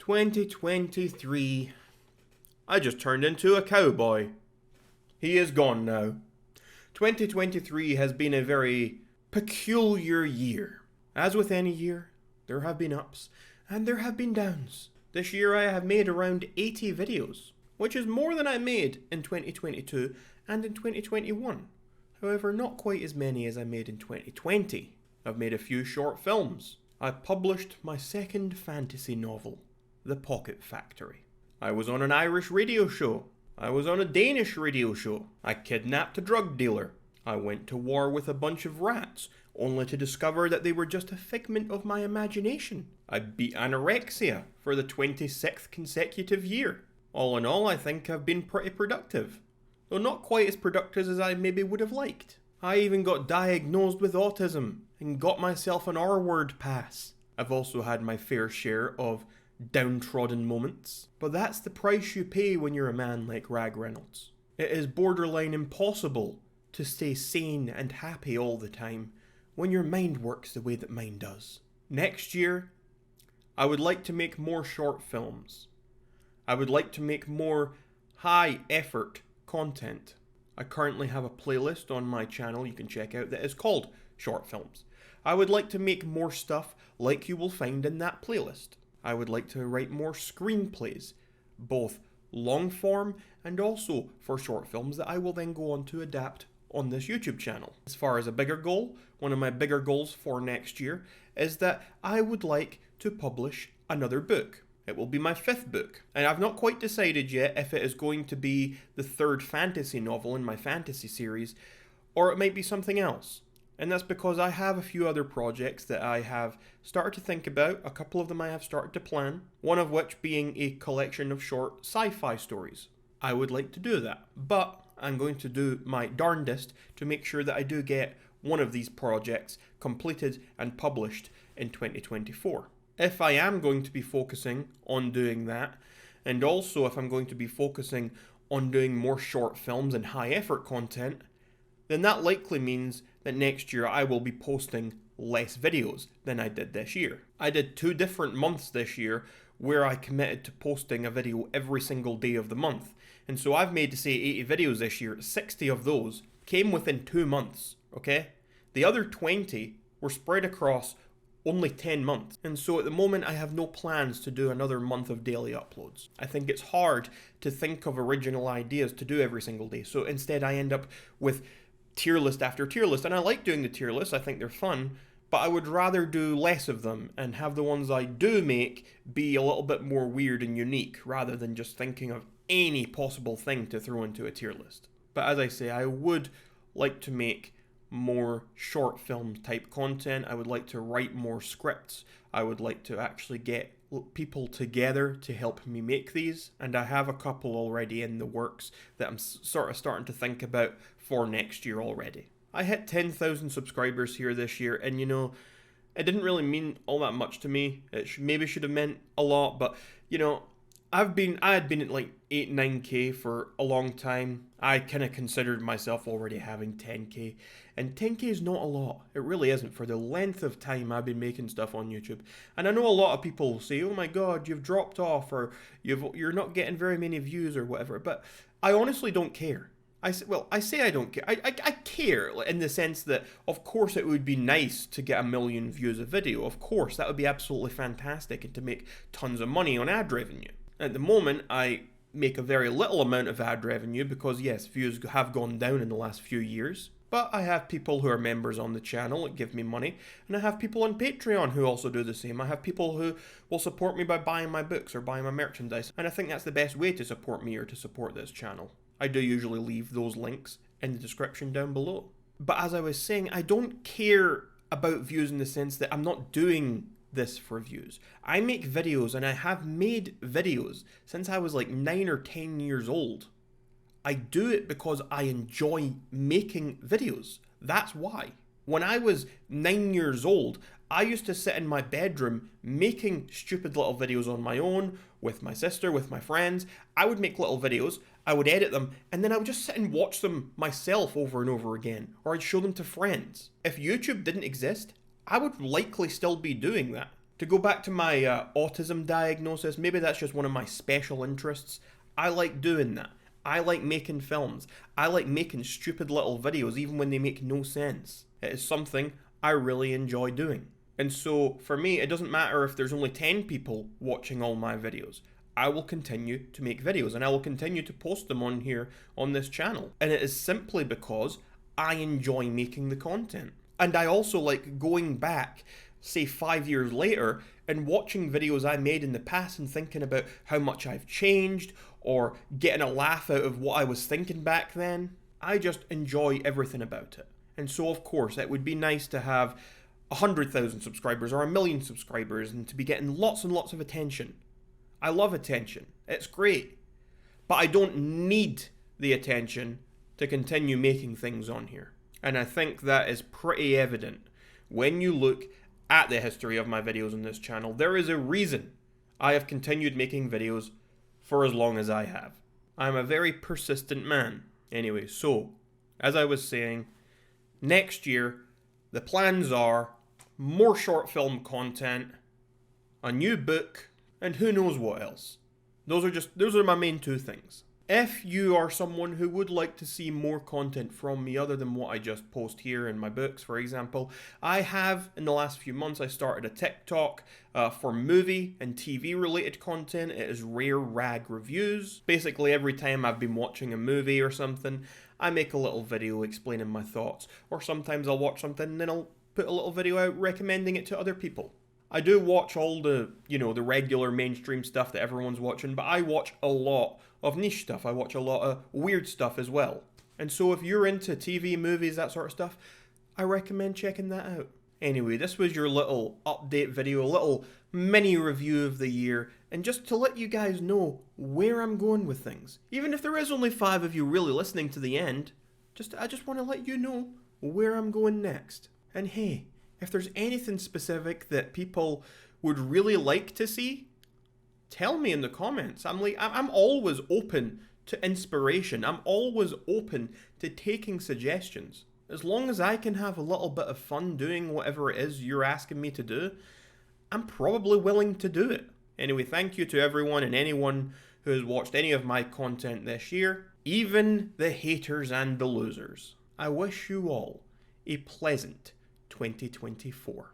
2023. I just turned into a cowboy. He is gone now. 2023 has been a very peculiar year. As with any year, there have been ups and there have been downs. This year I have made around 80 videos, which is more than I made in 2022 and in 2021. However, not quite as many as I made in 2020. I've made a few short films. I published my second fantasy novel, The Pocket Factory. I was on an Irish radio show. I was on a Danish radio show. I kidnapped a drug dealer. I went to war with a bunch of rats, only to discover that they were just a figment of my imagination. I beat anorexia for the 26th consecutive year. All in all, I think I've been pretty productive, though not quite as productive as I maybe would have liked. I even got diagnosed with autism and got myself an R-word pass. I've also had my fair share of downtrodden moments, but that's the price you pay when you're a man like Rag Reynolds. It is borderline impossible to stay sane and happy all the time when your mind works the way that mine does. Next year, I would like to make more short films. I would like to make more high effort content. I currently have a playlist on my channel you can check out that is called Short Films. I would like to make more stuff like you will find in that playlist. I would like to write more screenplays, both long form and also for short films that I will then go on to adapt on this YouTube channel. As far as a bigger goal, one of my bigger goals for next year is that I would like to publish another book. It will be my 5th book, and I've not quite decided yet if it is going to be the 3rd fantasy novel in my fantasy series, or it might be something else. And that's because I have a few other projects that I have started to think about. A couple of them I have started to plan, one of which being a collection of short sci-fi stories. I would like to do that, but I'm going to do my darndest to make sure that I do get one of these projects completed and published in 2024. If I am going to be focusing on doing that, and also if I'm going to be focusing on doing more short films and high effort content, then that likely means that next year I will be posting less videos than I did this year. I did 2 different months this year where I committed to posting a video every single day of the month. And so I've made, say, 80 videos this year. 60 of those came within 2 months, okay? The other 20 were spread across only 10 months. And so at the moment I have no plans to do another month of daily uploads. I think it's hard to think of original ideas to do every single day. So instead I end up with tier list after tier list. And I like doing the tier lists. I think they're fun. But I would rather do less of them and have the ones I do make be a little bit more weird and unique rather than just thinking of any possible thing to throw into a tier list. But as I say, I would like to make more short film type content. I would like to write more scripts. I would like to actually get people together to help me make these, and I have a couple already in the works that I'm sort of starting to think about for next year already. I hit 10,000 subscribers here this year, and you know, it didn't really mean all that much to me. It maybe should have meant a lot, but you know, I had been at like 8-9k for a long time. I kind of considered myself already having 10k, and 10k is not a lot. It really isn't for the length of time I've been making stuff on YouTube. And I know a lot of people say, "Oh my God, you've dropped off, or you're not getting very many views or whatever." But I honestly don't care. I say I don't care. I care in the sense that, of course, it would be nice to get 1 million views a video. Of course, that would be absolutely fantastic, and to make tons of money on ad revenue. At the moment, I make a very little amount of ad revenue because, yes, views have gone down in the last few years. But I have people who are members on the channel that give me money, and I have people on Patreon who also do the same. I have people who will support me by buying my books or buying my merchandise, and I think that's the best way to support me or to support this channel. I do usually leave those links in the description down below. But as I was saying, I don't care about views in the sense that I'm not doing this for views. I make videos, and I have made videos since I was like 9 or 10 years old. I do it because I enjoy making videos. That's why. When I was 9 years old, I used to sit in my bedroom making stupid little videos on my own, with my sister, with my friends. I would make little videos, I would edit them, and then I would just sit and watch them myself over and over again, or I'd show them to friends. If YouTube didn't exist, I would likely still be doing that. To go back to my autism diagnosis, maybe that's just one of my special interests. I like doing that. I like making films. I like making stupid little videos even when they make no sense. It is something I really enjoy doing. And so for me, it doesn't matter if there's only 10 people watching all my videos. I will continue to make videos and I will continue to post them on here on this channel. And it is simply because I enjoy making the content. And I also like going back, say 5 years later, and watching videos I made in the past and thinking about how much I've changed or getting a laugh out of what I was thinking back then. I just enjoy everything about it. And so of course it would be nice to have 100,000 subscribers or 1,000,000 subscribers and to be getting lots and lots of attention. I love attention. It's great. But I don't need the attention to continue making things on here. And I think that is pretty evident when you look at the history of my videos on this channel. There is a reason I have continued making videos for as long as I have. I'm a very persistent man. Anyway, so, as I was saying, next year, the plans are more short film content, a new book, and who knows what else. Those are my main two things. If you are someone who would like to see more content from me other than what I just post here in my books, for example, I have, in the last few months, I started a TikTok for movie and TV related content. It is Rare Rag Reviews. Basically, every time I've been watching a movie or something, I make a little video explaining my thoughts. Or sometimes I'll watch something and then I'll put a little video out recommending it to other people. I do watch all the, the regular mainstream stuff that everyone's watching, but I watch a lot of niche stuff. I watch a lot of weird stuff as well. And so if you're into TV, movies, that sort of stuff, I recommend checking that out. Anyway, this was your little update video, a little mini review of the year, and just to let you guys know where I'm going with things. Even if there is only 5 of you really listening to the end, I just want to let you know where I'm going next. And hey, if there's anything specific that people would really like to see, tell me in the comments. I'm always open to inspiration. I'm always open to taking suggestions. As long as I can have a little bit of fun doing whatever it is you're asking me to do, I'm probably willing to do it. Anyway, thank you to everyone and anyone who has watched any of my content this year, even the haters and the losers. I wish you all a pleasant 2024.